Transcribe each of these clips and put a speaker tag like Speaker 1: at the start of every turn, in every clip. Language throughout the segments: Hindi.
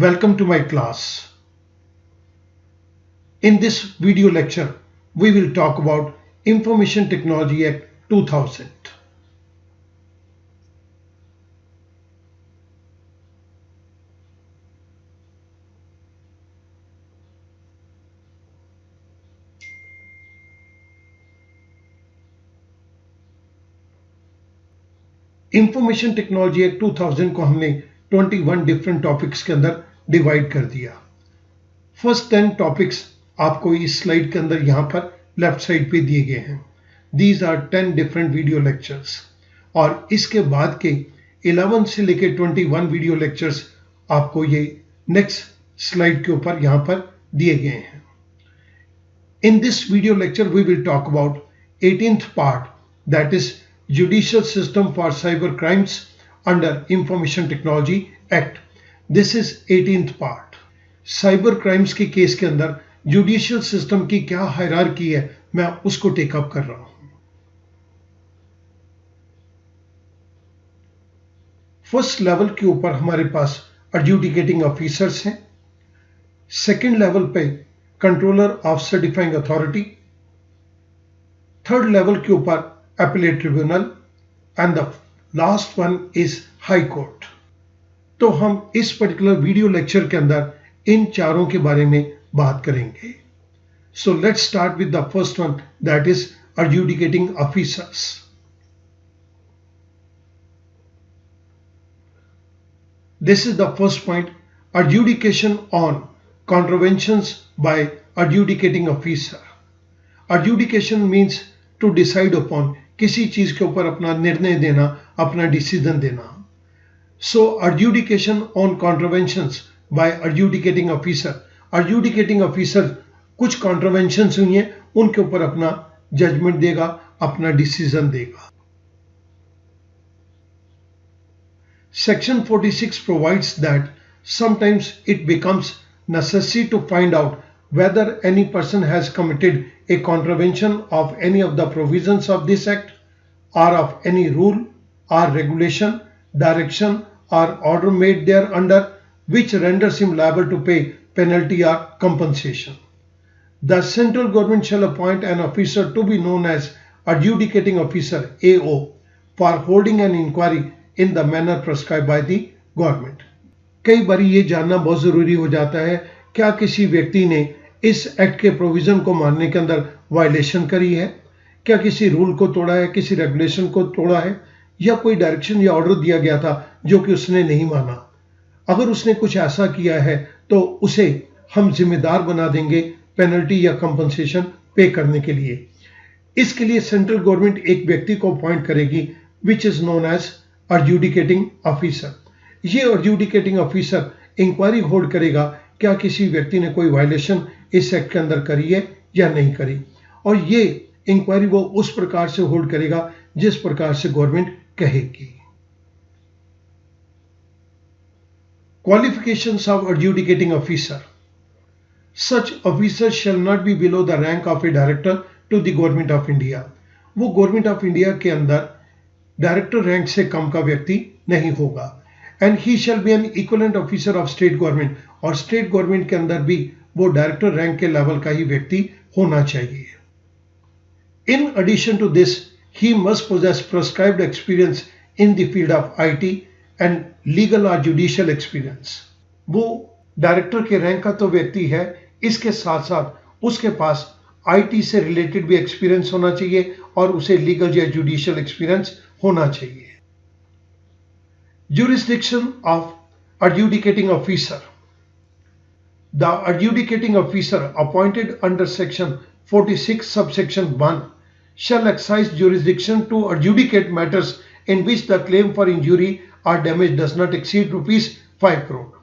Speaker 1: Welcome to my class. In this video lecture, we will talk about Information Technology Act 2000. Information technology act 2000 को हमने 21 डिफरेंट टॉपिक्स के अंदर डिवाइड कर दिया। फर्स्ट 10 टॉपिक्स आपको इस स्लाइड के अंदर यहाँ पर लेफ्ट साइड पे दिए गए हैं। These are 10 different video lectures और इसके बाद के 11 से लेके 21 वीडियो लेक्चर्स आपको ये नेक्स्ट स्लाइड के ऊपर यहाँ पर दिए गए हैं। In this video lecture we will talk about 18th part, that is Judicial System for Cyber Crimes under Information Technology Act. This is 18th part. Cyber crimes के केस के अंदर जुडिशियल सिस्टम की क्या हायरार्की है, मैं उसको टेकअप कर रहा हूं। फर्स्ट लेवल के ऊपर हमारे पास एडजुडिकेटिंग ऑफिसर्स हैं। सेकंड लेवल पे controller of certifying authority, third level के ऊपर appellate tribunal and the last one is high court. तो हम इस पर्टिकुलर वीडियो लेक्चर के अंदर इन चारों के बारे में बात करेंगे। So let's start with the first one, that is adjudicating officers. This is the first point, adjudication on contraventions by adjudicating officer. Adjudication means to decide upon, किसी चीज के ऊपर अपना निर्णय देना, अपना डिसीजन देना। So adjudication on contraventions by adjudicating officer. Adjudicating officer कुछ contraventions हुई हैं, उनके ऊपर अपना जजमेंट देगा, अपना डिसीजन देगा। Section 46 provides that sometimes it becomes necessary to find out whether any person has committed a contravention of any of the provisions of this act or of any rule or regulation, direction or order made thereunder which renders him liable to pay penalty or compensation. The central government shall appoint an officer to be known as adjudicating officer AO for holding an inquiry in the manner prescribed by the government. कई बार ये जानना बहुत जरूरी हो जाता है, क्या किसी व्यक्ति ने इस एक्ट के प्रोविजन को मानने के अंदर वायलेशन करी है, क्या किसी रूल को तोड़ा है, किसी रेगुलेशन को तोड़ा है, या कोई डायरेक्शन या ऑर्डर दिया गया था जो कि उसने नहीं माना। अगर उसने कुछ ऐसा किया है तो उसे हम जिम्मेदार बना देंगे पेनल्टी या कंपनसेशन पे करने के लिए। इसके लिए सेंट्रल गवर्नमेंट एक व्यक्ति को अपॉइंट करेगी which is known as adjudicating officer. ये एडजुडिकेटिंग ऑफिसर इंक्वायरी होल्ड करेगा क्या किसी व्यक्ति ने कोई वायलेशन इस एक्ट के अंदर करी है या नहीं करी, और ये इंक्वायरी वो उस प्रकार से होल्ड करेगा जिस प्रकार से गवर्नमेंट कहेगी। Qualifications of adjudicating officer. Such officer shall not be below the rank of a director to the government of India. वो गवर्नमेंट ऑफ इंडिया के अंदर डायरेक्टर रैंक से कम का व्यक्ति नहीं होगा। And he shall be N equivalent officer of state government, और स्टेट गवर्नमेंट के अंदर भी वो डायरेक्टर रैंक के लेवल का ही व्यक्ति होना चाहिए। In addition to this he must possess prescribed experience in the field of IT and legal और जुडिशियल एक्सपीरियंस। वो डायरेक्टर के रैंक का तो व्यक्ति है, इसके साथ साथ उसके पास आईटी से रिलेटेड भी एक्सपीरियंस होना चाहिए और उसे लीगल या जुडिशियल एक्सपीरियंस होना चाहिए। Jurisdiction of adjudicating officer. The adjudicating officer appointed under section 46 subsection 1 shall exercise jurisdiction to adjudicate matters in which the claim for injury or damage does not exceed rupees 5 crore.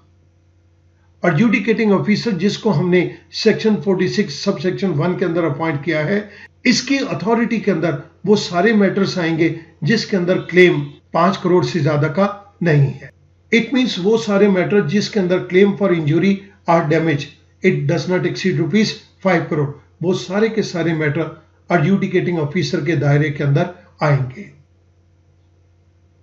Speaker 1: Adjudicating officer जिसको हमने section 46 subsection 1 के अंदर अपॉइंट किया है, इसकी अथॉरिटी के अंदर वो सारे मैटर्स आएंगे जिसके अंदर क्लेम 5 करोड़ से ज्यादा का नहीं है। इट मीन्स वो सारे मैटर जिसके अंदर क्लेम फॉर इंजुरी और damage it does not exceed rupees 5 crore, वो सारे के सारे मैटर एडजुडिकेटिंग ऑफिसर के दायरे के अंदर आएंगे।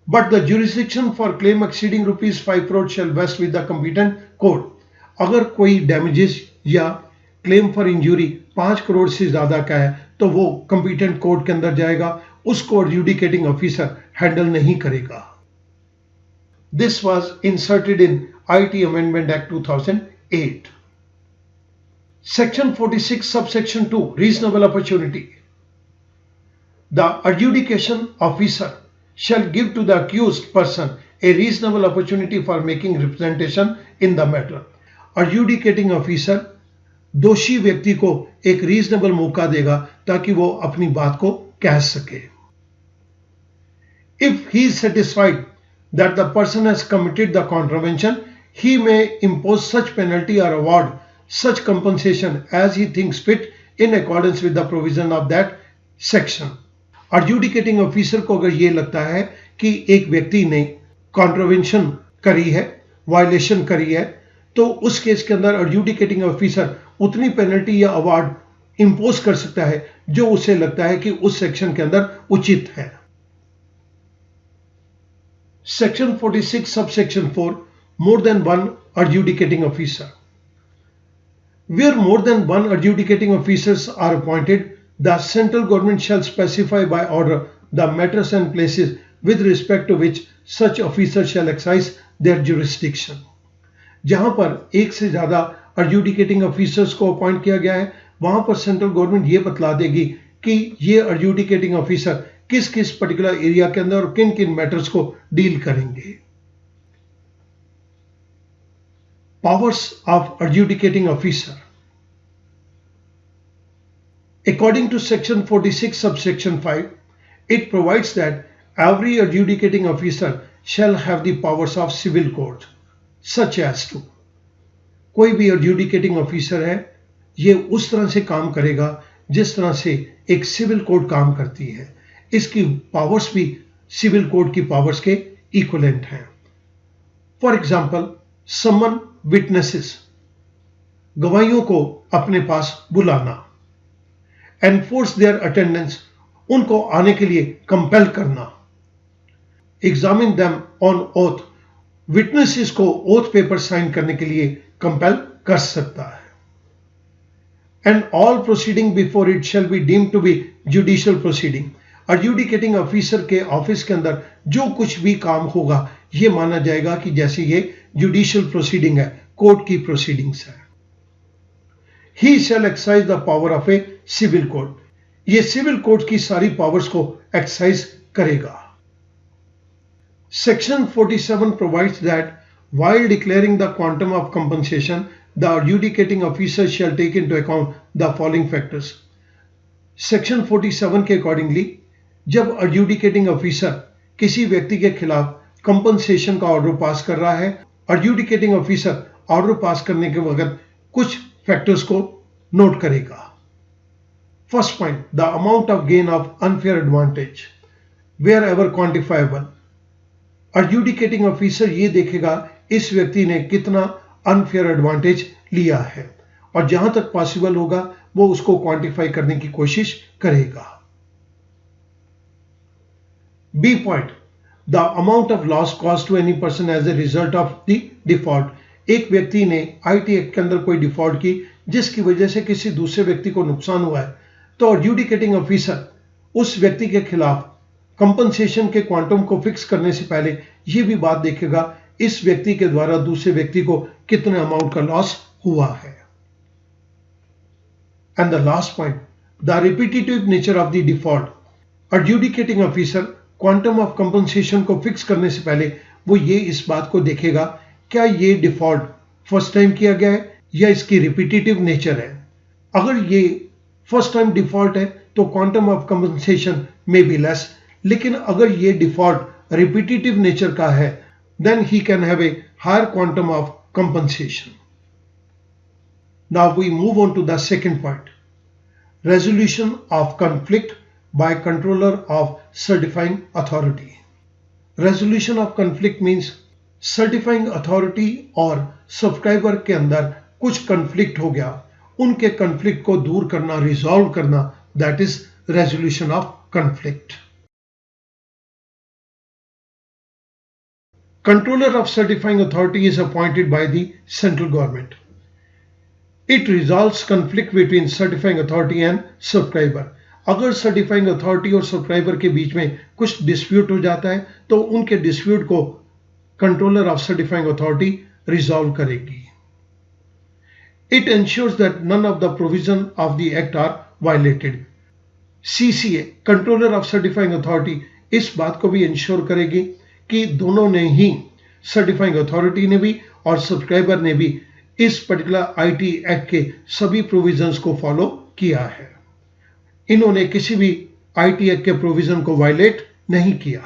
Speaker 1: But the jurisdiction for claim exceeding rupees 5 crore shall vest with the competent code. अगर कोई डैमेजेस या क्लेम फॉर इंजरी 5 करोड़ से ज्यादा का है तो वो कंपिटेंट कोर्ट के अंदर जाएगा, उसको एडजुडिकेटिंग ऑफिसर हैंडल नहीं करेगा। This was inserted in IT amendment act 2008। Section 46 subsection 2 reasonable opportunity. The adjudication officer shall give to the accused person a reasonable opportunity for making representation in the matter. Adjudicating officer दोषी व्यक्ति को एक रीजनेबल मौका देगा ताकि वो अपनी बात को कह सके। If he is satisfied that the person has committed the contravention, he may impose such penalty or award such compensation as he thinks fit in accordance with the provision of that section. Adjudicating officer को अगर ये लगता है कि एक व्यक्ति ने कॉन्ट्रोवेंशन करी है, वायलेशन करी है, तो उस केस के अंदर एडजुडिकेटिंग ऑफिसर उतनी पेनल्टी या अवार्ड इंपोज कर सकता है जो उसे लगता है कि उस सेक्शन के अंदर उचित है। Section 46 subsection 4 more than one adjudicating officer. Where more than one adjudicating officers are appointed, the central government shall specify by order the matters and places with respect to which such officers shall exercise their jurisdiction. जहां पर एक से ज्यादा एडजुडिकेटिंग ऑफिसर्स को अपॉइंट किया गया है, वहां पर सेंट्रल गवर्नमेंट ये बतला देगी कि ये एडजुडिकेटिंग ऑफिसर किस किस पर्टिकुलर एरिया के अंदर और किन किन मैटर्स को डील करेंगे। Powers of adjudicating officer. According to section 46 subsection 5, it provides that every adjudicating officer shall have the powers of civil court, such as to कोई भी adjudicating officer है, ये उस तरह से काम करेगा जिस तरह से एक सिविल कोर्ट काम करती है। इसकी पावर्स भी सिविल कोर्ट की पावर्स के इक्विवेलेंट हैं। फॉर एग्जाम्पल, समन विटनेसेस, गवाहियों को अपने पास बुलाना, एनफोर्स देयर अटेंडेंस, उनको आने के लिए कंपेल करना, examine them on oath, witnesses को ओथ पेपर साइन करने के लिए कंपेल कर सकता है। And all proceeding before it shall be deemed to be judicial proceeding. Adjudicating officer के ऑफिस के अंदर जो कुछ भी काम होगा ये माना जाएगा कि जैसे ये जुडिशियल प्रोसीडिंग है, कोर्ट की प्रोसीडिंग्स है। He shall exercise the power of a civil court, ये सिविल कोर्ट की सारी पावर्स को एक्सरसाइज करेगा। Section 47 provides that while declaring the quantum of compensation, the adjudicating officer shall take into account the following factors. Section 47 के अकॉर्डिंगली जब एडजुडिकेटिंग ऑफिसर किसी व्यक्ति के खिलाफ कंपनसेशन का ऑर्डर पास कर रहा है, एडजुडिकेटिंग ऑफिसर ऑर्डर पास करने के वक्त कुछ फैक्टर्स को नोट करेगा। First point, the amount of gain of unfair advantage wherever quantifiable. Adjudicating officer ये देखेगा इस व्यक्ति ने कितना अनफेयर एडवांटेज लिया है और जहां तक पॉसिबल होगा वो उसको क्वांटिफाई करने की कोशिश करेगा। B point, the amount of loss cause to any person as a result of the default. एक व्यक्ति ने आईटी एक्ट के अंदर कोई डिफॉल्ट की जिसकी वजह से किसी दूसरे व्यक्ति को नुकसान हुआ है, तो एडजुडिकेटिंग ऑफिसर उस व्यक्ति के खिलाफ कंपनसेशन के क्वांटम को फिक्स करने से पहले यह भी बात देखेगा इस व्यक्ति के द्वारा दूसरे व्यक्ति को कितने अमाउंट का लॉस हुआ है। And the last point, the repetitive nature of the default. Adjudicating officer quantum of compensation को फिक्स करने से पहले वो ये इस बात को देखेगा क्या ये डिफॉल्ट फर्स्ट टाइम किया गया है या इसकी रिपीटेटिव नेचर है। अगर ये फर्स्ट टाइम डिफॉल्ट है तो क्वांटम ऑफ कंपनसेशन में बी लेस, लेकिन अगर ये डिफॉल्ट रिपीटेटिव नेचर का है then he can have a higher quantum of compensation. Now we move on to the second point, resolution of conflict by controller of certifying authority. Resolution of conflict means certifying authority और subscriber के अंदर कुछ conflict हो गया, उनके conflict को दूर करना, resolve करना, that is resolution of conflict. Controller of certifying authority is appointed by the central government. It resolves conflict between certifying authority and subscriber. अगर सर्टिफाइंग अथॉरिटी और सब्सक्राइबर के बीच में कुछ डिस्प्यूट हो जाता है तो उनके डिस्प्यूट को controller of certifying authority resolve करेगी. It ensures that none of the provision of the act are violated. CCA, controller of certifying authority, इस बात को भी इंश्योर करेगी कि दोनों ने ही, सर्टिफाइंग अथॉरिटी ने भी और सब्सक्राइबर ने भी, इस पर्टिकुलर आईटी एक्ट के सभी प्रोविजंस को फॉलो किया है. इन्होंने किसी भी आईटी एक्ट के प्रोविजन को वायलेट नहीं किया.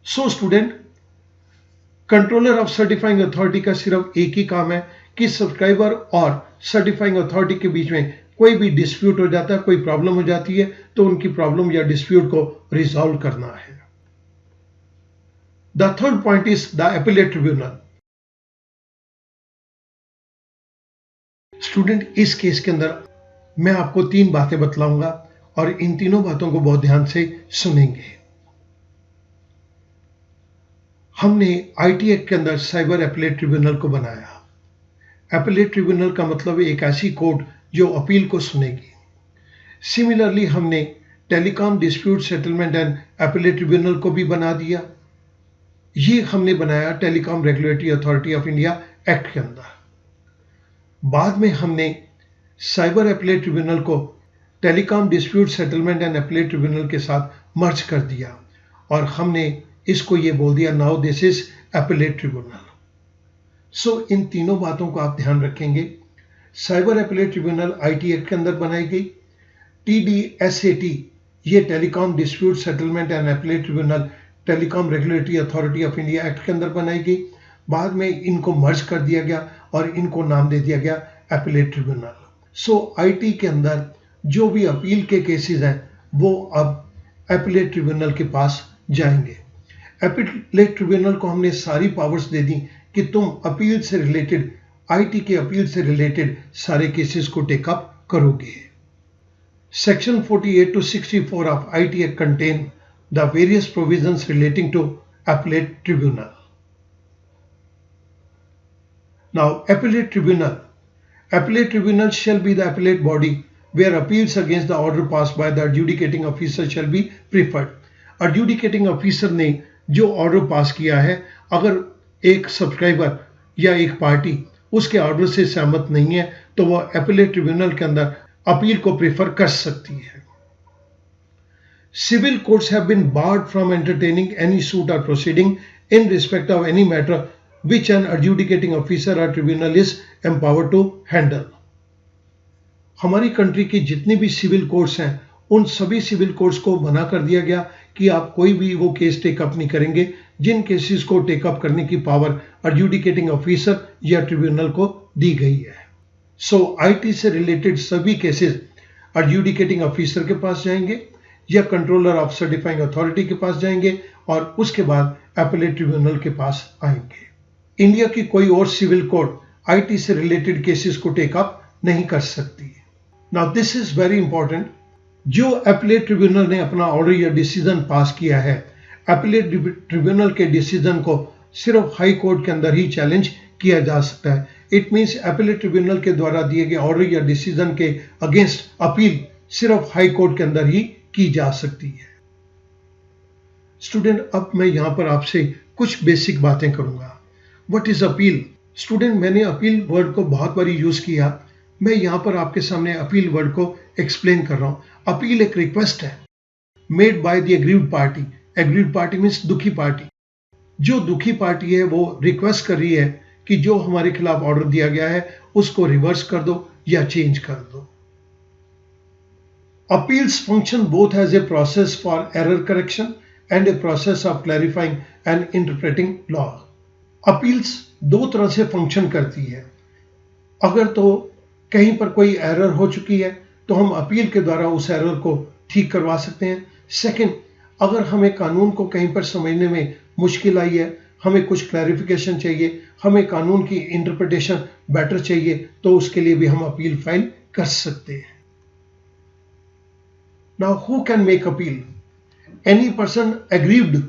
Speaker 1: So student, controller of certifying authority का सिर्फ एक ही काम है कि सब्सक्राइबर और सर्टिफाइंग अथॉरिटी के बीच में कोई भी डिस्प्यूट हो जाता है, कोई प्रॉब्लम हो जाती है, तो उनकी प्रॉब्लम या डिस्प्यूट को रिजॉल्व करना है. The third point is the appellate tribunal. Student, इस केस के अंदर मैं आपको 3 बातें बतलाऊंगा और इन तीनों बातों को बहुत ध्यान से सुनेंगे. हमने आईटी एक्ट के अंदर साइबर अपीलेट ट्रिब्यूनल को बनाया. अपीलेट ट्रिब्यूनल का मतलब एक ऐसी कोर्ट जो अपील को सुनेगी. सिमिलरली हमने telecom dispute settlement and appellate tribunal को भी बना दिया. ये हमने बनाया telecom regulatory authority of India act के अंदर. बाद में हमने साइबर अपीलेट ट्रिब्यूनल को telecom dispute settlement and appellate tribunal के साथ मर्ज कर दिया और हमने इसको ये बोल दिया now this is appellate tribunal. So इन तीनों बातों को आप ध्यान रखेंगे. Cyber appellate tribunal IT act के अंदर बनाई गई. टीडीएसएटी, ये telecom dispute settlement and appellate tribunal telecom regulatory authority of India act के अंदर बनाई गई. बाद में इनको मर्ज कर दिया गया और इनको नाम दे दिया गया अपीलेट ट्रिब्यूनल. सो आईटी के अंदर जो भी अपील के केसेस हैं वो अब अपीलेट ट्रिब्यूनल के पास जाएंगे. अपीलेट ट्रिब्यूनल को हमने सारी पावर्स दे दी कि तुम अपील से रिलेटेड, आईटी के अपील से रिलेटेड सारे केसेस को टेकअप करोगे. Section 48 to 64 of IT act contain the various provisions relating to appellate tribunal. Now appellate tribunal shall be the appellate body where appeals against the order passed by the adjudicating officer shall be preferred. Adjudicating officer ने जो ऑर्डर पास किया है, अगर एक सब्सक्राइबर या एक पार्टी उसके ऑर्डर से सहमत नहीं है तो वह appellate ट्रिब्यूनल के अंदर अपील को प्रेफर कर सकती है. Civil courts have been barred from entertaining any suit or proceeding in respect of any matter which an adjudicating officer or tribunal is empowered to handle. हमारी कंट्री की जितनी भी सिविल कोर्ट्स हैं उन सभी सिविल कोर्ट्स को मना कर दिया गया कि आप कोई भी वो केस टेकअप नहीं करेंगे जिन केसेस को टेकअप करने की पावर एडजुडिकेटिंग ऑफिसर या ट्रिब्यूनल को दी गई है. सो आईटी से रिलेटेड सभी केसेस एडजुडिकेटिंग ऑफिसर के पास जाएंगे या कंट्रोलर ऑफ सर्टिफाइंग अथॉरिटी के पास जाएंगे और उसके बाद अपीलेट ट्रिब्यूनल के पास आएंगे. इंडिया की कोई और सिविल कोर्ट आईटी से रिलेटेड केसेस को टेकअप नहीं कर सकती. Now this is very important. जो अपीलेट ट्रिब्यूनल ने अपना ऑर्डर या डिसीजन पास किया है, अपीलेट ट्रिब्यूनल के डिसीजन को सिर्फ हाई कोर्ट के अंदर ही चैलेंज किया जा सकता है. इट मींस अपीलेट ट्रिब्यूनल के द्वारा दिए गए ऑर्डर या डिसीजन के अगेंस्ट अपील सिर्फ हाई कोर्ट के अंदर ही की जा सकती है. स्टूडेंट, अब मैं यहां पर आपसे कुछ बेसिक बातें करूंगा. What is appeal? स्टूडेंट, मैंने अपील वर्ड को बहुत बार यूज किया. मैं यहां पर आपके सामने अपील वर्ड को एक्सप्लेन कर रहा हूं. अपील एक रिक्वेस्ट है made by the aggrieved party. Aggrieved party means दुखी पार्टी. जो दुखी पार्टी है वो रिक्वेस्ट कर रही है कि जो हमारे खिलाफ ऑर्डर दिया गया है उसको रिवर्स कर दो या चेंज कर दो. Appeals function both as a process for error correction and a process of clarifying and interpreting law. Appeals दो तरह से फंक्शन करती है. अगर तो कहीं पर कोई एरर हो चुकी है तो हम अपील के द्वारा उस एरर को ठीक करवा सकते हैं. सेकंड, अगर हमें कानून को कहीं पर समझने में मुश्किल आई है, हमें कुछ क्लैरिफिकेशन चाहिए, हमें कानून की इंटरप्रिटेशन बेटर चाहिए, तो उसके लिए भी हम अपील फाइल कर सकते हैं. Now who can make appeal? Any person aggrieved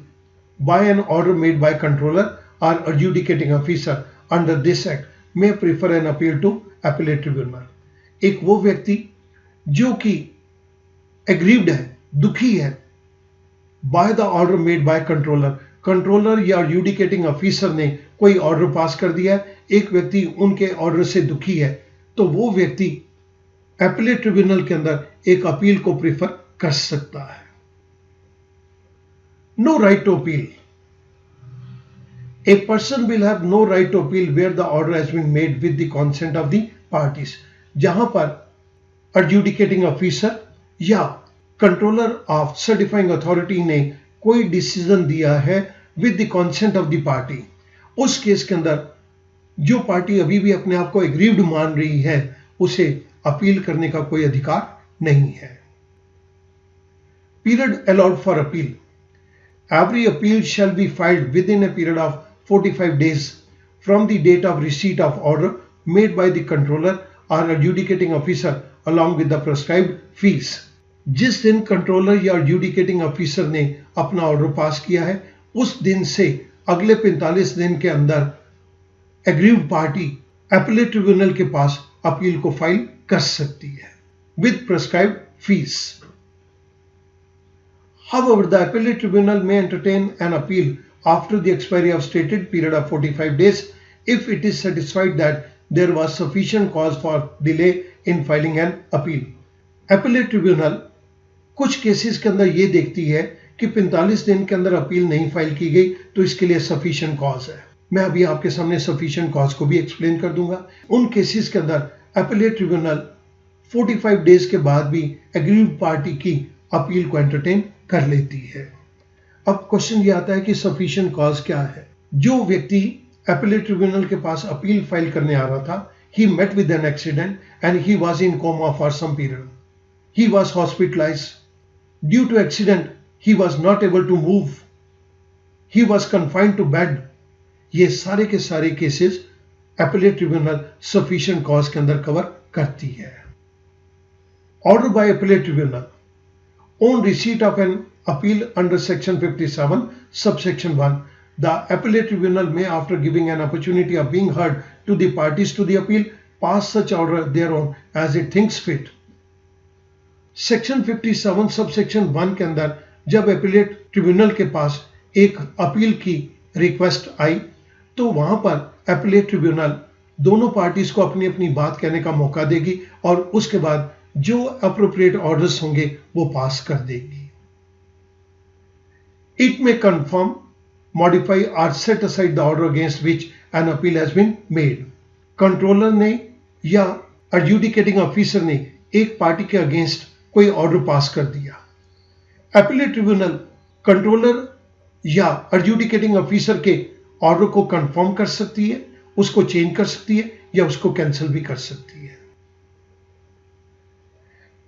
Speaker 1: by an order made by controller or adjudicating officer under this act may prefer an appeal to appellate tribunal. एक वो व्यक्ति जो कि एग्रीव्ड है, दुखी है, by the order made by controller या एडजुडिकेटिंग ऑफिसर ने कोई ऑर्डर पास कर दिया है, एक व्यक्ति उनके ऑर्डर से दुखी है, तो वो व्यक्ति एपीलेट ट्रिब्यूनल के अंदर एक अपील को प्रीफर कर सकता है। No right to appeal. A person will have no right to appeal where the order has been made with the consent of the parties. जहां पर adjudicating officer या controller of certifying authority ने कोई डिसीजन दिया है with the consent of the party, उस केस के अंदर जो पार्टी अभी भी अपने आप को एग्रीव्ड मान रही है उसे अपील करने का कोई अधिकार नहीं है। Period allowed for appeal. Every appeal shall be filed within a period of 45 days from the date of receipt of order made by the controller or adjudicating officer along with the prescribed fees. जिस दिन कंट्रोलर या adjudicating officer ने अपना ऑर्डर पास किया है उस दिन से अगले 45 दिन के अंदर एग्रीव्ड पार्टी एपीलेट ट्रिब्यूनल के पास अपील को फाइल कर सकती है with prescribed fees. However, the appellate tribunal may entertain an appeal after the expiry of stated period of 45 days if it is satisfied that there was sufficient cause for delay in filing an appeal. Appellate tribunal कुछ केसेस के अंदर ये देखती है कि 45 दिन के अंदर अपील नहीं फाइल की गई तो इसके लिए सफिशिएंट कॉज है। मैं अभी आपके सामने सफिशिएंट कॉज को भी एक्सप्लेन कर दूंगा। उन केसेस के अंदर appellate tribunal 45 डेज के बाद भी एग्रीव्ड पार्टी की अपील को एंटरटेन कर लेती है। अब क्वेश्चन ये आता है कि सफिशिएंट कॉज क्या है। जो व्यक्ति एपीलेट ट्रिब्यूनल के पास अपील फाइल करने आ रहा था, he met with an accident and he was in coma for some period. He was hospitalized. Due to accident, he was not able to move. He was confined to bed. ये सारे के सारे cases appellate tribunal sufficient cause के अंदर कवर करती है। Order by appellate tribunal on receipt of an appeal under section 57 subsection 1, the appellate tribunal may, after giving an opportunity of being heard to the parties to the appeal, pass such order thereon as it thinks fit. Section 57 subsection 1 के अंदर जब appellate tribunal के पास एक अपील की रिक्वेस्ट आई तो वहां पर appellate tribunal दोनों पार्टीज को अपनी अपनी बात कहने का मौका देगी और उसके बाद जो अप्रोप्रिएट ऑर्डर्स होंगे वो पास कर देगी। इट में कंफर्म, मॉडिफाई और set aside the order against which an appeal has been made. Controller ने या एडजुडिकेटिंग ऑफिसर ने एक पार्टी के अगेंस्ट कोई ऑर्डर पास कर दिया। एपीलेट ट्रिब्यूनल कंट्रोलर या एडजुडिकेटिंग ऑफिसर के ऑर्डर को कंफर्म कर सकती है, उसको चेंज कर सकती है या उसको कैंसिल भी कर सकती है।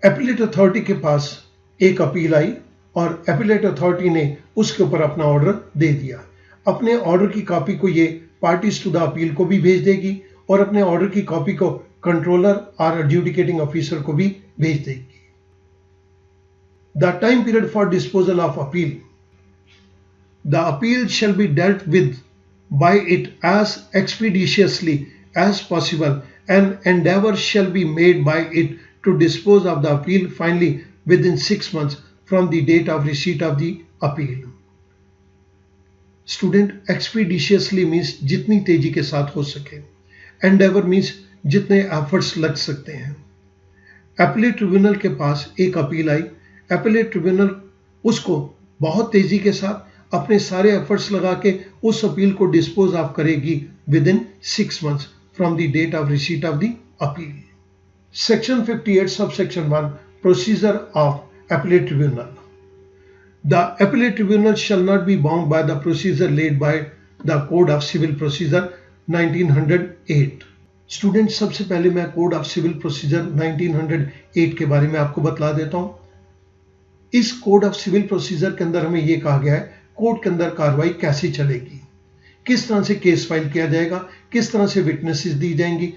Speaker 1: एपीलेट अथॉरिटी के पास एक अपील आई और एपीलेट अथॉरिटी ने उसके ऊपर अपना ऑर्डर दे दिया। अपने ऑर्डर की कॉपी को ये पार्टीज टू द अपील को भी भेज देगी और अपने ऑर्डर की कॉपी को कंट्रोलर और एडजुडिकेटिंग ऑफिसर को भी भेज देगी। The time period for disposal of appeal. The appeal shall be dealt with by it as expeditiously as possible and endeavour shall be made by it to dispose of the appeal finally within 6 months from the date of receipt of the appeal. Student, expeditiously means जितनी तेजी के साथ हो सके। Endeavor means जितने efforts लग सकते हैं। Appellate ट्रिब्यूनल के पास एक अपील आई, Appellate ट्रिब्यूनल उसको बहुत तेजी के साथ अपने सारे एफर्ट्स लगा के उस अपील को डिस्पोज ऑफ करेगी within 6 months from the date of receipt of the appeal. Section 58 subsection 1 Procedure of Appellate Tribunal. The Appellate Tribunal shall not be bound by the procedure laid by the Code of Civil Procedure 1908. Students, सबसे पहले मैं Code of Civil Procedure 1908 के बारे में आपको बतला देता हूं। इस Code of Civil Procedure के अंदर हमें ये कहा गया है कोर्ट के अंदर कार्रवाई कैसे चलेगी, किस तरह से केस फाइल किया जाएगा, किस तरह से विटनेसेस दी जाएंगी,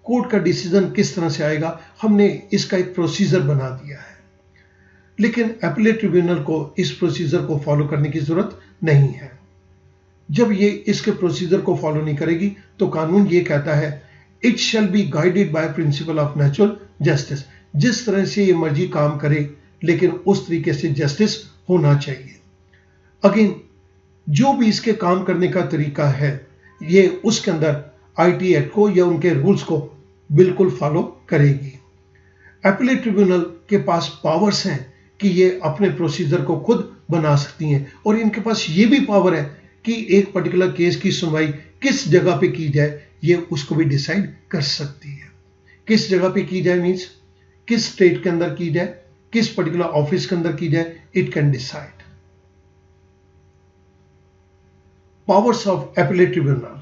Speaker 1: कोर्ट का डिसीजन किस तरह से आएगा। हमने इसका एक प्रोसीजर बना दिया है, लेकिन एपीलेट ट्रिब्यूनल को इस प्रोसीजर को फॉलो करने की जरूरत नहीं है। जब ये इसके प्रोसीजर को फॉलो नहीं करेगी तो कानून ये कहता है it shall be guided by principle of natural justice. जिस तरह से ये मर्जी काम करे लेकिन उस तरीके से जस्टिस होना चाहिए। अगेन जो भी इसके काम करने का तरीका है ये उसके अंदर आईटी एक्ट को या उनके रूल्स को बिल्कुल फॉलो करेगी। एपीलेट ट्रिब्यूनल के पास पावर्स हैं कि ये अपने प्रोसीजर को खुद बना सकती हैं और इनके पास ये भी पावर है कि एक पर्टिकुलर केस की सुनवाई किस जगह पे की जाए ये उसको भी डिसाइड कर सकती है। किस जगह पे की जाए मीन्स किस स्टेट के अंदर की जाए, किस पर्टिकुलर ऑफिस के अंदर की जाए, it can decide. Powers of Appellate Tribunal.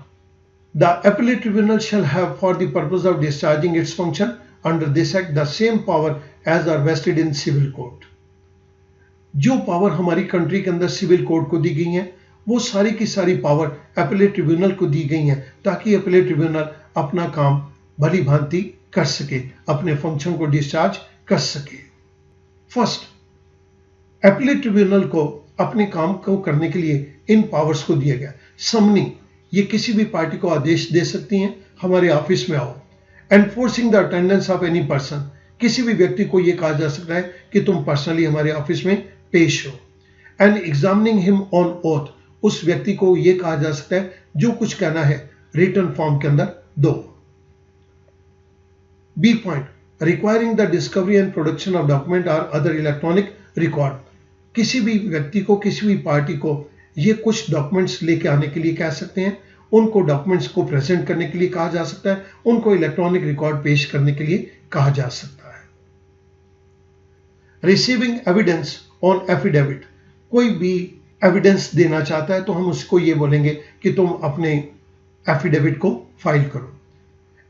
Speaker 1: The Appellate Tribunal shall have for the purpose of discharging its function under this Act the same power as are vested in civil court. जो पावर हमारी कंट्री के अंदर सिविल कोर्ट को दी गई हैं वो सारी की सारी पावर एपीलेट ट्रिब्यूनल को दी गई हैं ताकि एपीलेट ट्रिब्यूनल अपना काम भली भांति कर सके, अपने फंक्शन को डिस्चार्ज कर सके। फर्स्ट, एपीलेट ट्रिब्यूनल को अपने काम को करने के लिए इन पावर्स को दिया गया। समनिंग, ये किसी भी पार्टी को आदेश दे सकती हैं हमारे ऑफिस में आओ। Enforcing the attendance of any person, किसी भी व्यक्ति को यह कहा जा सकता है कि तुम पर्सनली हमारे ऑफिस में पेश हो। And examining him on oath, उस व्यक्ति को यह कहा जा सकता है जो कुछ कहना है रिटन फॉर्म के अंदर दो। B point, requiring the discovery and production of document और अदर इलेक्ट्रॉनिक रिकॉर्ड, किसी भी व्यक्ति को किसी भी पार्टी को ये कुछ डॉक्यूमेंट्स लेके आने के लिए कह सकते हैं, उनको डॉक्यूमेंट्स को प्रेजेंट करने के लिए कहा जा सकता है, उनको इलेक्ट्रॉनिक रिकॉर्ड पेश करने के लिए कहा जा सकता है। रिसीविंग एविडेंस ऑन एफिडेविट, कोई भी एविडेंस देना चाहता है तो हम उसको ये बोलेंगे कि तुम अपने एफिडेविट को फाइल करो।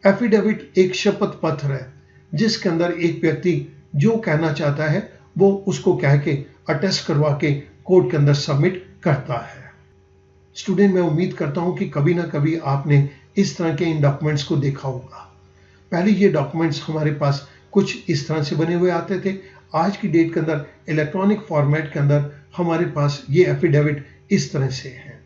Speaker 1: एफिडेविट एक शपथ पत्र है जिसके अंदर एक व्यक्ति जो कहना चाहता है वो उसको कह के अटेस्ट करवा के कोर्ट के अंदर सबमिट करता है। स्टूडेंट, मैं उम्मीद करता हूं कि कभी ना कभी आपने इस तरह के इन डॉक्यूमेंट्स को देखा होगा। पहले ये डॉक्यूमेंट्स हमारे पास कुछ इस तरह से बने हुए आते थे। आज की डेट के अंदर इलेक्ट्रॉनिक फॉर्मेट के अंदर हमारे पास ये एफिडेविट इस तरह से है।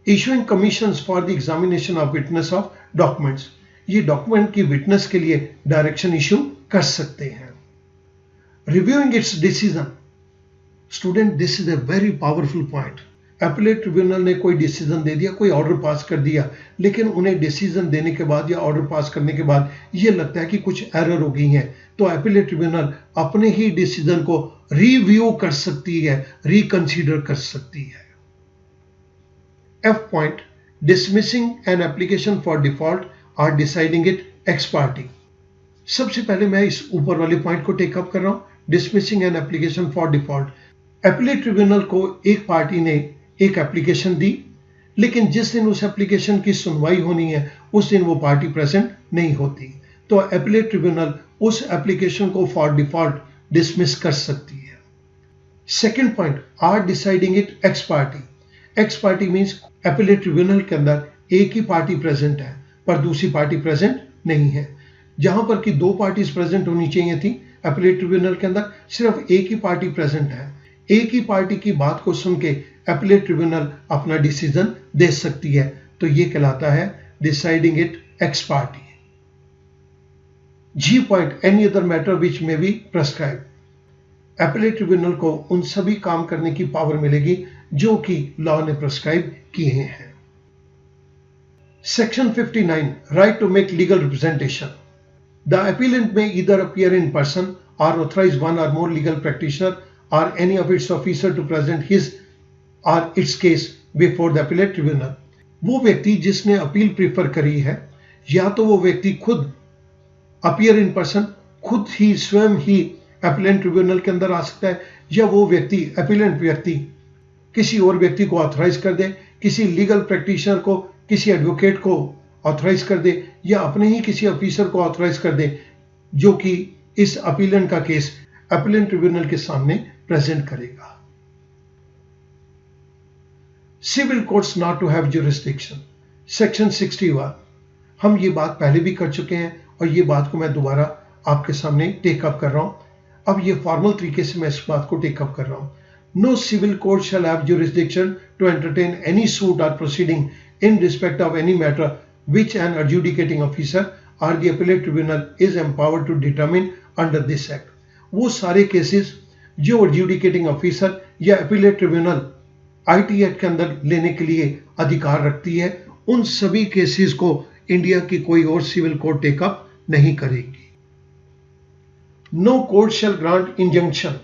Speaker 1: Issuing commissions for the examination of witness of documents, ये डॉक्यूमेंट की विटनेस के लिए डायरेक्शन इशू कर सकते हैं। Reviewing it's decision, student this is a very powerful point. Appellate tribunal ने कोई डिसीजन दे दिया, कोई ऑर्डर पास कर दिया, लेकिन उन्हें डिसीजन देने के बाद या ऑर्डर पास करने के बाद ये लगता है कि कुछ एरर हो गई है तो एपीलेट ट्रिब्यूनल अपने ही डिसीजन को रिव्यू कर सकती है, रिकंसीडर कर सकती है। F point, dismissing an application for default और डिसाइडिंग इट एक्स पार्टी। सबसे पहले मैं इस ऊपर वाले पॉइंट को टेकअप कर रहा हूं, dismissing an application for default. Appellate tribunal को एक पार्टी ने एक एप्लीकेशन दी, लेकिन जिस दिन उस एप्लीकेशन की सुनवाई होनी है उस दिन वो पार्टी प्रेजेंट नहीं होती, तो एपीलेट ट्रिब्यूनल उस एप्लीकेशन को फॉर डिफॉल्ट डिसमिस कर सकती है। Second point, or deciding it ex parte. Ex parte means appellate tribunal के अंदर एक ही पार्टी प्रेजेंट है पर दूसरी पार्टी प्रेजेंट नहीं है। जहां पर कि दो पार्टीज प्रेजेंट होनी चाहिए थी, एपीलेट ट्रिब्यूनल के अंदर सिर्फ एक ही पार्टी प्रेजेंट है। एक ही पार्टी की बात को सुन के एपीलेट ट्रिब्यूनल अपना डिसीजन दे सकती है, तो ये कहलाता है deciding it ex parte. G point, any other matter which may be prescribe. Appellate tribunal को उन सभी काम करने की पावर मिलेगी जो कि लॉ ने प्रेस्क्राइब किए हैं। Section 59, right to make legal representation. The appellant may either appear in person or authorize one or more legal practitioner or any of its officer to present his or its case before the appellate tribunal. वो व्यक्ति जिसने अपील प्रीफर करी है या तो वो व्यक्ति खुद अपीयर इन पर्सन, खुद ही स्वयं ही अपीलेंट ट्रिब्यूनल के अंदर आ सकता है, या वो व्यक्ति अपीलेंट व्यक्ति किसी और व्यक्ति को ऑथराइज कर दे, किसी लीगल प्रैक्टिशनर को, किसी एडवोकेट को ऑथराइज कर दे, या अपने ही किसी ऑफिसर को ऑथराइज कर दे जो कि इस अपीलेंट का केस अपीलेंट ट्रिब्यूनल के सामने प्रेजेंट करेगा। Civil courts not to have jurisdiction, section 61। हम ये बात पहले भी कर चुके हैं और ये बात को मैं दोबारा आपके सामने टेकअप कर रहा हूं। अब ये फॉर्मल तरीके से मैं इस बात को टेकअप कर रहा हूं। No civil court shall have jurisdiction to entertain any suit or proceeding in respect of any matter which an adjudicating officer or the appellate tribunal is empowered to determine under this act. वो सारे केसेस जो adjudicating officer या appellate tribunal IT एक्ट के अंदर लेने के लिए अधिकार रखती है, उन सभी केसेस को इंडिया की कोई और सिविल कोर्ट टेकअप नहीं करेगी. No court shall grant injunction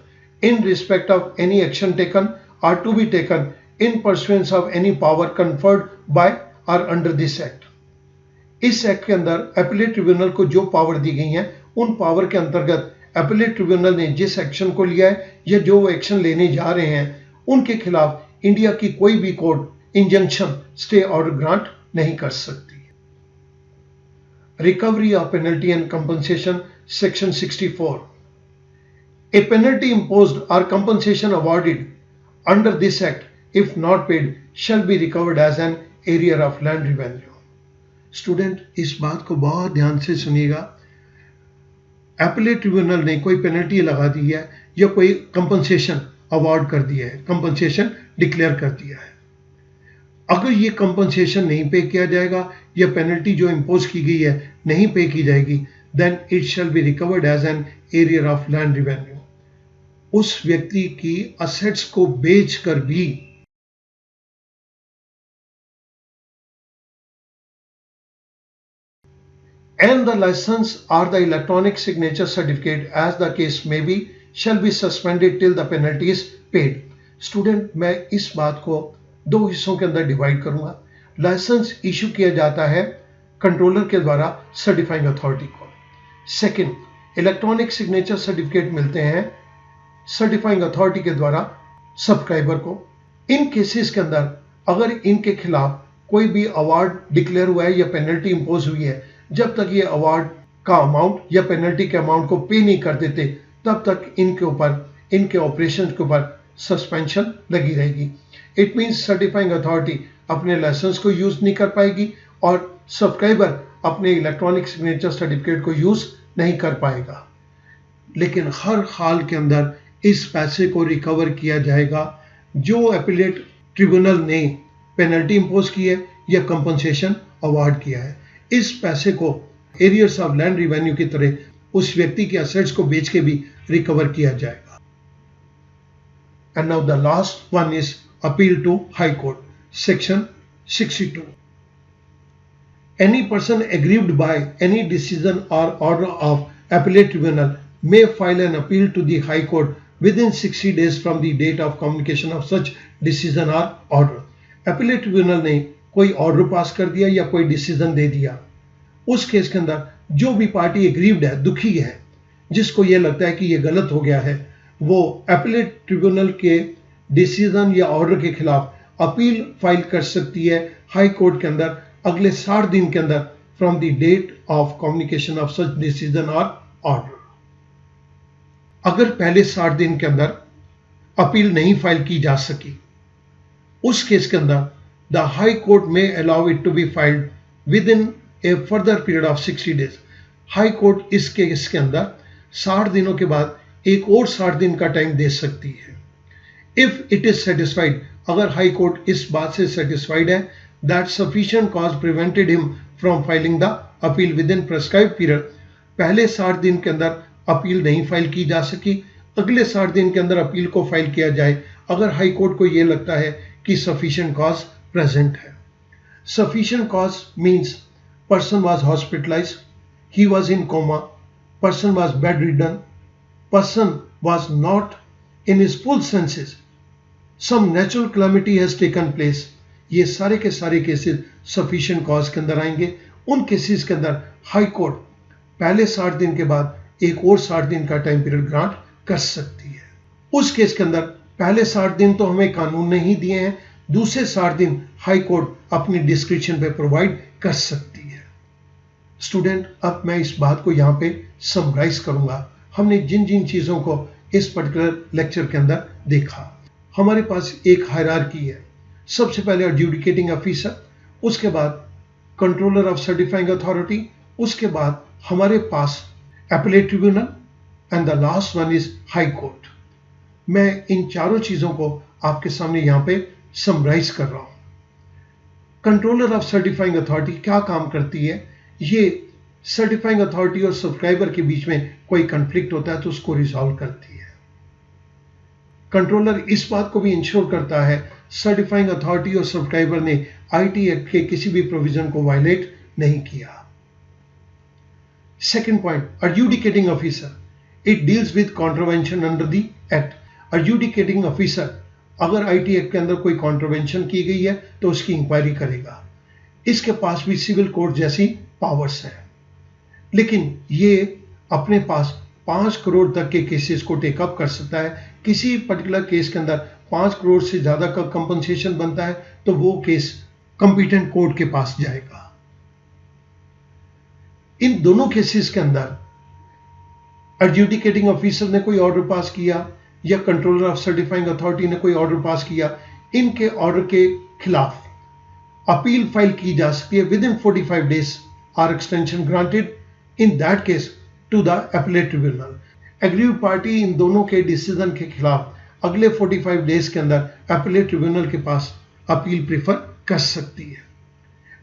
Speaker 1: in respect of any action taken or to be taken in pursuance of any power conferred by or under this act. इस एक्ट के अंदर एपीलेट ट्रिब्यूनल को जो पावर दी गई हैं, उन पावर के अंतर्गत एपीलेट ट्रिब्यूनल ने जिस एक्शन को लिया है या जो एक्शन लेने जा रहे हैं, उनके खिलाफ इंडिया की कोई भी court injunction stay order grant नहीं कर सकती. Recovery of penalty and compensation, Section 64. A penalty imposed or compensation awarded under this act, if not paid, shall be recovered as an area of land revenue. Student, इस बात को बहुत ध्यान से सुनिएगा. एपीलेट ट्रिब्यूनल ने कोई पेनल्टी लगा दी है या कोई कंपनसेशन अवार्ड कर दिया है, कंपनसेशन डिक्लेयर कर दिया है. अगर ये कंपनसेशन नहीं पे किया जाएगा या पेनल्टी जो इम्पोज की गई है नहीं पे की जाएगी, then it shall be recovered as an arrear of land revenue. उस व्यक्ति की असेट्स को बेचकर भी and the license or the electronic signature certificate, as the case may be, shall be suspended till the penalty is paid. Student, मैं इस बात को दो हिस्सों के अंदर डिवाइड करूंगा. लाइसेंस इशू किया जाता है कंट्रोलर के द्वारा सर्टिफाइंग अथॉरिटी को. सेकंड, इलेक्ट्रॉनिक सिग्नेचर सर्टिफिकेट मिलते हैं सर्टिफाइंग अथॉरिटी के द्वारा सब्सक्राइबर को. इन केसेस के अंदर अगर इनके खिलाफ कोई भी अवार्ड डिक्लेयर हुआ है या पेनल्टी इंपोज हुई है, जब तक ये अवार्ड का अमाउंट या पेनल्टी के अमाउंट को पे नहीं कर देते, तब तक इनके ऊपर, इनके ऑपरेशन के ऊपर सस्पेंशन लगी रहेगी. इट मींस सर्टिफाइंग अथॉरिटी अपने लाइसेंस को यूज नहीं कर पाएगी और सब्सक्राइबर अपने इलेक्ट्रॉनिक सिग्नेचर सर्टिफिकेट को यूज नहीं कर पाएगा. लेकिन हर हाल के अंदर इस पैसे को रिकवर किया जाएगा जो एपीलेट ट्रिब्यूनल ने पेनल्टी इंपोज की है या कंपनसेशन अवार्ड किया है. इस पैसे को एरियर्स ऑफ लैंड रिवेन्यू की तरह उस व्यक्ति के असेट्स को बेच के भी रिकवर किया जाएगा. And now the last one is appeal to high court, section 62. Any person aggrieved by any decision or order of appellate tribunal may file an appeal to the high court within 60 days from the date of communication of such decision or order. appellate tribunal ने कोई ऑर्डर पास कर दिया या कोई डिसीजन दे दिया, उस केस के अंदर जो भी पार्टी एग्रीव्ड है, दुखी है, जिसको ये लगता है कि ये गलत हो गया है, वो एपीलेट ट्रिब्यूनल के डिसीजन या ऑर्डर के खिलाफ अपील फाइल कर सकती है हाई कोर्ट के अंदर अगले 60 दिन के अंदर from the date of communication of such decision और ऑर्डर. अगर पहले 60 दिन के अंदर अपील नहीं फाइल की जा सकी, उस केस के अंदर the High Court may allow it to be filed within a further period of 60 days. High court इस केस के अंदर 60 दिनों के बाद एक और 60 दिन का टाइम दे सकती है. If it is satisfied, अगर हाई कोर्ट इस बात से सेटिस्फाइड है that sufficient cause prevented him from filing the appeal within prescribed period, पहले 60 दिन के अंदर अपील नहीं फाइल की जा सकी, अगले 60 दिन के अंदर अपील को फाइल किया जाए अगर हाई कोर्ट को यह लगता है कि sufficient cause present है. Sufficient cause means person was hospitalized, he was in coma, person was bedridden, person was not in his full senses, some natural calamity has taken place. ये सारे के सारे केसेस sufficient cause के अंदर आएंगे. उन केसेस के अंदर हाई कोर्ट पहले 60 दिन के बाद एक और 60 दिन का टाइम पीरियड ग्रांट कर सकती है. उस केस के अंदर पहले 60 दिन तो हमें कानून ने ही दिए हैं, दूसरे 60 दिन हाई कोर्ट अपनी डिस्क्रिप्शन पे प्रोवाइड कर सकती है. स्टूडेंट, अब मैं इस बात को यहाँ पे समराइज करूंगा. हमने जिन जिन चीजों को इस पर्टिकुलर लेक्चर के अंदर देखा, हमारे पास एक हायरार्की है. सबसे पहले एडजुडिकेटिंग ऑफिसर, उसके बाद कंट्रोलर ऑफ सर्टिफाइंग अथॉरिटी, उसके बाद हमारे पास appellate tribunal and the last one is high court. मैं इन चारों चीजों को आपके सामने यहाँ पे समराइज कर रहा हूं। कंट्रोलर ऑफ सर्टिफाइंग अथॉरिटी क्या काम करती है? ये सर्टिफाइंग अथॉरिटी और सब्सक्राइबर के बीच में कोई कंफ्लिक्ट होता है तो उसको रिजॉल्व करती है। कंट्रोलर इस बात को भी इंश्योर करता है सर्टिफाइंग अथॉरिटी और सब्सक्राइबर ने आईटी एक्ट के किसी भी प्रोविजन को वायलेट नहीं किया। Second point, adjudicating officer. It deals with contravention under the act. Adjudicating officer, अगर आईटी एक्ट के अंदर कोई कॉन्ट्रोवेंशन की गई है तो उसकी इंक्वायरी करेगा। इसके पास भी सिविल कोर्ट जैसी पावर्स हैं, लेकिन ये अपने पास 5 करोड़ तक के केसेस को टेकअप कर सकता है। किसी पर्टिकुलर केस के अंदर 5 करोड़ से ज्यादा का कंपनसेशन बनता है तो वो केस कंपिटेंट कोर्ट के पास जाएगा। इन दोनों केसेस के अंदर एडजुडिकेटिंग ऑफिसर ने कोई ऑर्डर पास किया या कंट्रोलर ऑफ सर्टिफाइंग अथॉरिटी ने कोई ऑर्डर पास किया, इनके ऑर्डर के खिलाफ अपील फाइल की जा सकती है within 45 days or extension granted in that case to the appellate tribunal. Aggrieved party in दोनों के डिसीजन के खिलाफ अगले 45 days के अंदर अपीलेट ट्रिब्यूनल के पास अपील प्रेफर कर सकती है।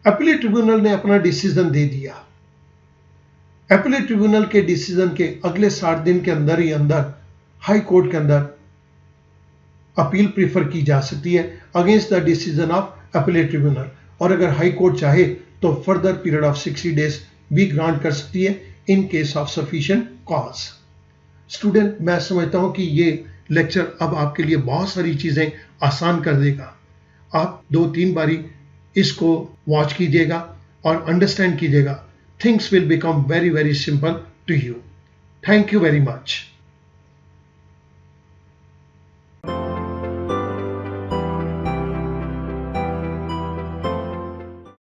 Speaker 1: अपीलेट ट्रिब्यूनल ने अपना डिसीजन दे दिया। अपीलेट ट्रिब्यूनल के डिसीजन के अगले 60 दिन के अंदर ही अंदर हाई कोर्ट के अंदर अपील प्रेफर की जा सकती है against the decision of appellate tribunal, और अगर हाई कोर्ट चाहे तो फर्दर पीरियड ऑफ 60 days भी ग्रांट कर सकती है in case of sufficient cause. Student, मैं समझता हूं कि ये लेक्चर अब आपके लिए बहुत सारी चीजें आसान कर देगा। आप 2-3 बारी इसको वॉच कीजिएगा और अंडरस्टैंड कीजिएगा। Things will become very, very simple to you. Thank you very much.